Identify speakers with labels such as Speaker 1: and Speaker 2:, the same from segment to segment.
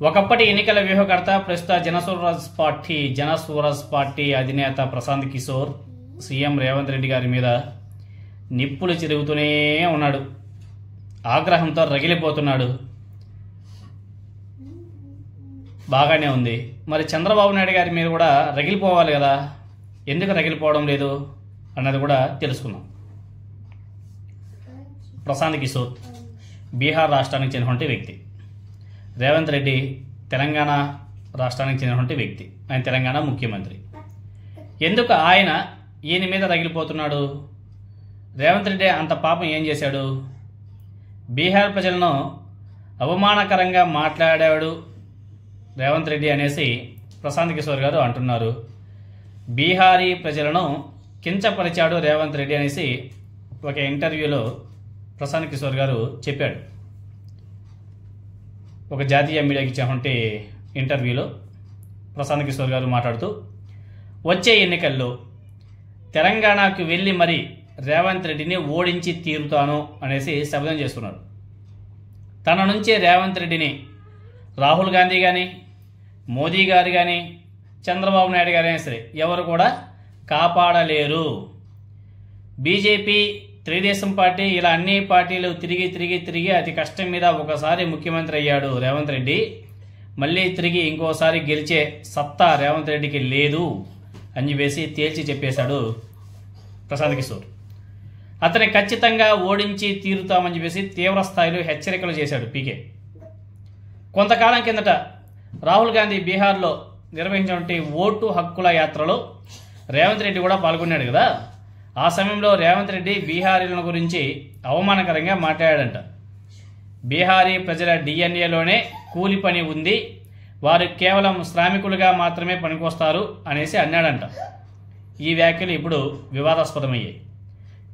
Speaker 1: ఒకప్పటి ఎన్నికల వ్యూహకర్త ప్రస్తుత జనస్వరాజ్ పార్టీ అధినేత ప్రశాంత్ కిషోర్ సీఎం రేవంత్ రెడ్డి గారి మీద నిప్పులు చెరుగుతూనే ఉన్నాడు. ఆగ్రహంతో రగిలిపోతున్నాడు. బాగానే ఉంది. మరి చంద్రబాబు నాయుడు గారి మీద కూడా రగిలిపోవాలి కదా, ఎందుకు రగిలిపోవడం లేదు అన్నది కూడా తెలుసుకుందాం. ప్రశాంత్ కిషోర్ బీహార్ రాష్ట్రానికి చెందినటువంటి వ్యక్తి. రేవంత్ రెడ్డి తెలంగాణ రాష్ట్రానికి చెందినటువంటి వ్యక్తి. ఆయన తెలంగాణ ముఖ్యమంత్రి. ఎందుకు ఈయన మీద రగిలిపోతున్నాడు? రేవంత్ రెడ్డి అంత పాపం ఏం చేశాడు? బీహార్ ప్రజలను అవమానకరంగా మాట్లాడాడు రేవంత్ రెడ్డి అనేసి ప్రశాంత్ కిషోర్ గారు అంటున్నారు. బీహారీ ప్రజలను కించపరిచాడు రేవంత్ రెడ్డి అనేసి ఒక ఇంటర్వ్యూలో ప్రశాంత్ కిషోర్ గారు చెప్పాడు. ఒక జాతీయ మీడియాకి ఇచ్చినటువంటి ఇంటర్వ్యూలో ప్రశాంత్ కిషోర్ గారు మాట్లాడుతూ, వచ్చే ఎన్నికల్లో తెలంగాణకు వెళ్ళి మరి రేవంత్ రెడ్డిని ఓడించి తీరుతాను అనేసి శబ్దం చేస్తున్నాడు. తన నుంచే రేవంత్ రెడ్డిని రాహుల్ గాంధీ కానీ, మోదీ గారు కానీ, చంద్రబాబు నాయుడు గారు అయినా సరే ఎవరు కూడా కాపాడలేరు. బీజేపీ, తెలుగుదేశం పార్టీ ఇలా అన్ని పార్టీలు తిరిగి అతి కష్టం మీద ఒకసారి ముఖ్యమంత్రి అయ్యాడు రేవంత్ రెడ్డి. మళ్ళీ తిరిగి ఇంకోసారి గెలిచే సత్తా రేవంత్ రెడ్డికి లేదు అని చెప్పేసి తేల్చి చెప్పేశాడు ప్రశాంత్ కిషోర్. అతని ఖచ్చితంగా ఓడించి తీరుతామని చెప్పేసి తీవ్ర స్థాయిలో హెచ్చరికలు చేశాడు పీకే. కొంతకాలం కిందట రాహుల్ గాంధీ బీహార్లో నిర్వహించినటువంటి ఓటు హక్కుల యాత్రలో రేవంత్ రెడ్డి కూడా పాల్గొన్నాడు కదా. ఆ సమయంలో రేవంత్ రెడ్డి బీహారీల గురించి అవమానకరంగా మాట్లాడాడంట. బీహారీ ప్రజల డిఎన్ఏలోనే కూలి పని ఉంది, వారు కేవలం శ్రామికులుగా మాత్రమే పనికొస్తారు అనేసి అన్నాడంట. ఈ వ్యాఖ్యలు ఇప్పుడు వివాదాస్పదమయ్యాయి.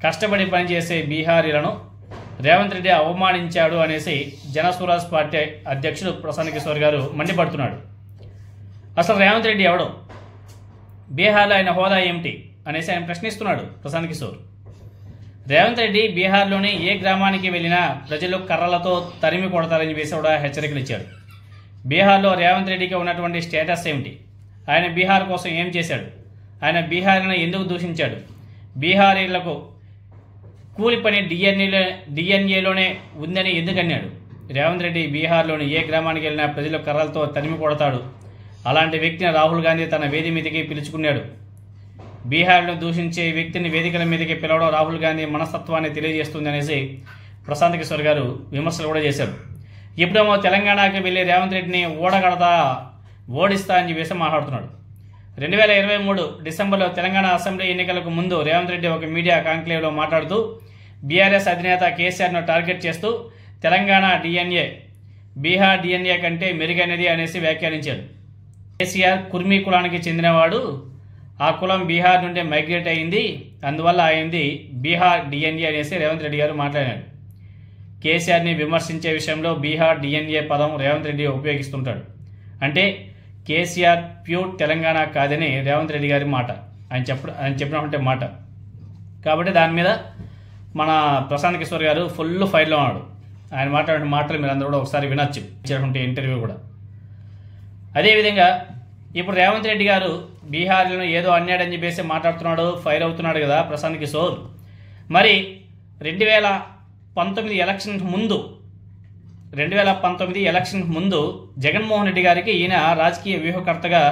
Speaker 1: కష్టపడి పనిచేసే బీహారీలను రేవంత్ రెడ్డి అవమానించాడు అనేసి జనస్వరాజ్ పార్టీ అధ్యక్షుడు ప్రశాంత్ కిషోర్ గారు మండిపడుతున్నాడు. అసలు రేవంత్ రెడ్డి ఎవడు? బీహార్లో ఆయన హోదా ఏమిటి అనేసి ఆయన ప్రశ్నిస్తున్నాడు ప్రశాంత్ కిషోర్. రేవంత్ రెడ్డి బీహార్లోని ఏ గ్రామానికి వెళ్ళినా ప్రజలు కర్రలతో తరిమి కొడతారని చెప్పేసి కూడా హెచ్చరికలు ఇచ్చాడు. బీహార్లో రేవంత్ రెడ్డికి ఉన్నటువంటి స్టేటస్ ఏమిటి? ఆయన బీహార్ కోసం ఏం చేశాడు? ఆయన బీహార్ను ఎందుకు దూషించాడు? బీహారీలకు కూలి పని డిఎన్ఏలోనే ఉందని ఎందుకు అన్నాడు? రేవంత్ రెడ్డి బీహార్లోని ఏ గ్రామానికి వెళ్ళినా ప్రజలు కర్రలతో తరిమి కొడతాడు. అలాంటి వ్యక్తిని రాహుల్ గాంధీ తన వేది మీదకి పిలుచుకున్నాడు. బీహార్ను దూషించే వ్యక్తిని వేదికల మీదకి పిలవడం రాహుల్ గాంధీ మనస్తత్వాన్ని తెలియజేస్తుంది అనేసి ప్రశాంత్ కిషోర్ గారు విమర్శలు కూడా చేశారు. ఇప్పుడేమో తెలంగాణకి వెళ్ళి రేవంత్ రెడ్డిని ఓడిస్తా అని చెప్పేసి మాట్లాడుతున్నాడు. 2023 డిసెంబర్లో తెలంగాణ అసెంబ్లీ ఎన్నికలకు ముందు రేవంత్ రెడ్డి ఒక మీడియా కాంక్లేవ్లో మాట్లాడుతూ బీఆర్ఎస్ అధినేత కేసీఆర్ను టార్గెట్ చేస్తూ తెలంగాణ డిఎన్ఏ బీహార్ డిఎన్ఏ కంటే మెరుగైనది అనేసి వ్యాఖ్యానించాడు. కేసీఆర్ కుర్మీ కులానికి చెందినవాడు, ఆ కులం బీహార్ నుండి మైగ్రేట్ అయింది, అందువల్ల అయింది బీహార్ డిఎన్ఏ అనేసి రేవంత్ రెడ్డి గారు మాట్లాడాడు. కేసీఆర్ని విమర్శించే విషయంలో బీహార్ డిఎన్ఏ పదం రేవంత్ రెడ్డి ఉపయోగిస్తుంటాడు. అంటే కేసీఆర్ ప్యూర్ తెలంగాణ కాదని రేవంత్ రెడ్డి గారి మాట, ఆయన చెప్పినటువంటి మాట. కాబట్టి దాని మీద మన ప్రశాంత్ కిషోర్ గారు ఫుల్ ఫైర్లో ఉన్నాడు. ఆయన మాట్లాడిన మాటలు మీరు అందరూ కూడా ఒకసారి వినొచ్చు, ఇచ్చినటువంటి ఇంటర్వ్యూ కూడా. అదేవిధంగా ఇప్పుడు రేవంత్ రెడ్డి గారు బీహార్లను ఏదో అన్నాడని చెప్పేసి మాట్లాడుతున్నాడు, ఫైర్ అవుతున్నాడు కదా ప్రశాంత్ కిషోర్. మరి 2019 ఎలక్షన్ ముందు జగన్మోహన్ రెడ్డి గారికి ఈయన రాజకీయ వ్యూహకర్తగా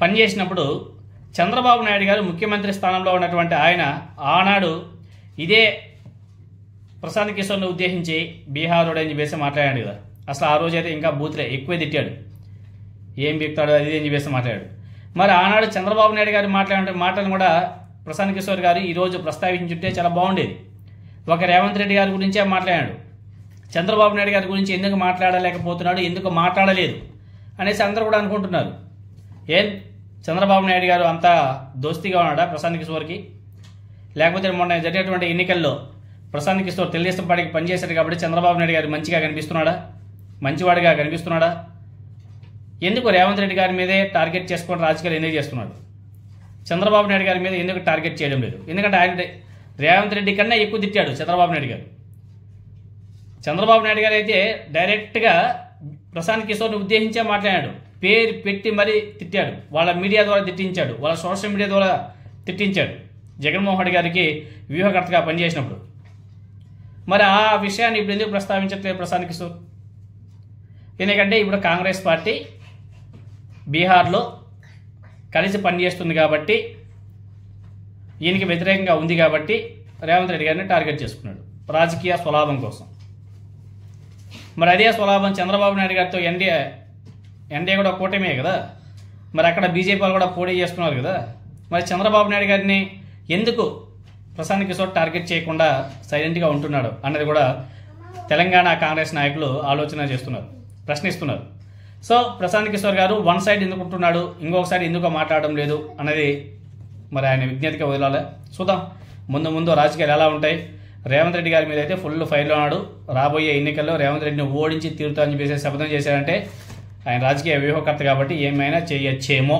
Speaker 1: పనిచేసినప్పుడు చంద్రబాబు నాయుడు గారు ముఖ్యమంత్రి స్థానంలో ఉన్నటువంటి ఆయన ఆనాడు ఇదే ప్రశాంత్ కిషోర్ను ఉద్దేశించి బీహారోడు అని చెప్పేసి మాట్లాడాడు కదా. అసలు ఆ రోజైతే ఇంకా బూత్లే ఎక్కువే తిట్టాడు. ఏం బిక్తాడు అది అని చెప్పేసి మాట్లాడాడు. మరి ఆనాడు చంద్రబాబు నాయుడు గారు మాట్లాడే మాటలను కూడా ప్రశాంత్ కిషోర్ గారు ఈరోజు ప్రస్తావించుంటే చాలా బాగుండేది. ఒక రేవంత్ రెడ్డి గారి గురించే మాట్లాడాడు, చంద్రబాబు నాయుడు గారి గురించి ఎందుకు మాట్లాడలేకపోతున్నాడు, ఎందుకు మాట్లాడలేదు అనేసి అందరూ కూడా అనుకుంటున్నారు. ఏం చంద్రబాబు నాయుడు గారు అంతా దోస్తీగా ఉన్నాడా ప్రశాంత్ కిషోర్కి? లేకపోతే మొన్న జరిగినటువంటి ఎన్నికల్లో ప్రశాంత్ కిషోర్ తెలుగుదేశం పార్టీకి పనిచేశాడు కాబట్టి చంద్రబాబు నాయుడు గారు మంచిగా కనిపిస్తున్నాడా, మంచివాడిగా కనిపిస్తున్నాడా? ఎందుకు రేవంత్ రెడ్డి గారి మీదే టార్గెట్ చేసుకొని రాజకీయాలు ఎందుకు చేస్తున్నాడు? చంద్రబాబు నాయుడు గారి మీద ఎందుకు టార్గెట్ చేయడం లేదు? ఎందుకంటే ఆయన రేవంత్ రెడ్డి కన్నా ఎక్కువ తిట్టాడు చంద్రబాబు నాయుడు గారు. చంద్రబాబు నాయుడు గారు అయితే డైరెక్ట్గా ప్రశాంత్ కిషోర్ని ఉద్దేశించే మాట్లాడాడు, పేరు పెట్టి మరీ తిట్టాడు, వాళ్ళ మీడియా ద్వారా తిట్టించాడు, వాళ్ళ సోషల్ మీడియా ద్వారా తిట్టించాడు జగన్మోహన్ రెడ్డి గారికి వ్యూహకర్తగా పనిచేసినప్పుడు. మరి ఆ విషయాన్ని ఇప్పుడు ఎందుకు ప్రస్తావించట్లేదు ప్రశాంత్ కిషోర్? ఎందుకంటే ఇప్పుడు కాంగ్రెస్ పార్టీ బీహార్లో కలిసి పనిచేస్తుంది కాబట్టి, ఈయనకి వ్యతిరేకంగా ఉంది కాబట్టి రేవంత్ రెడ్డి గారిని టార్గెట్ చేసుకున్నాడు రాజకీయ స్వలాభం కోసం. మరి అదే స్వలాభం చంద్రబాబు నాయుడు గారితో ఎన్డీఏ కూడా కూటమే కదా, మరి అక్కడ బీజేపీ వాళ్ళు కూడా పోటీ చేస్తున్నారు కదా. మరి చంద్రబాబు నాయుడు గారిని ఎందుకు ప్రశాంత్ కిషోర్ టార్గెట్ చేయకుండా సైలెంట్గా ఉంటున్నాడు అన్నది కూడా తెలంగాణ కాంగ్రెస్ నాయకులు ఆలోచన చేస్తున్నారు, ప్రశ్నిస్తున్నారు. సో ప్రశాంత్ కిషోర్ గారు వన్ సైడ్ ఎందుకు ఉంటున్నాడు, ఇంకొక సైడ్ ఎందుకు మాట్లాడడం లేదు అన్నది మరి ఆయన విజ్ఞతగా వదలాలి. చూద్దాం ముందు ముందు రాజకీయాలు ఎలా ఉంటాయి. రేవంత్ రెడ్డి గారి మీద అయితే ఫుల్ ఫైర్లో ఉన్నాడు. రాబోయే ఎన్నికల్లో రేవంత్ రెడ్డిని ఓడించి తీరుతానని చెప్పేసి శపథం చేశారంటే ఆయన రాజకీయ వ్యూహకర్త కాబట్టి ఏమైనా చేయొచ్చేమో.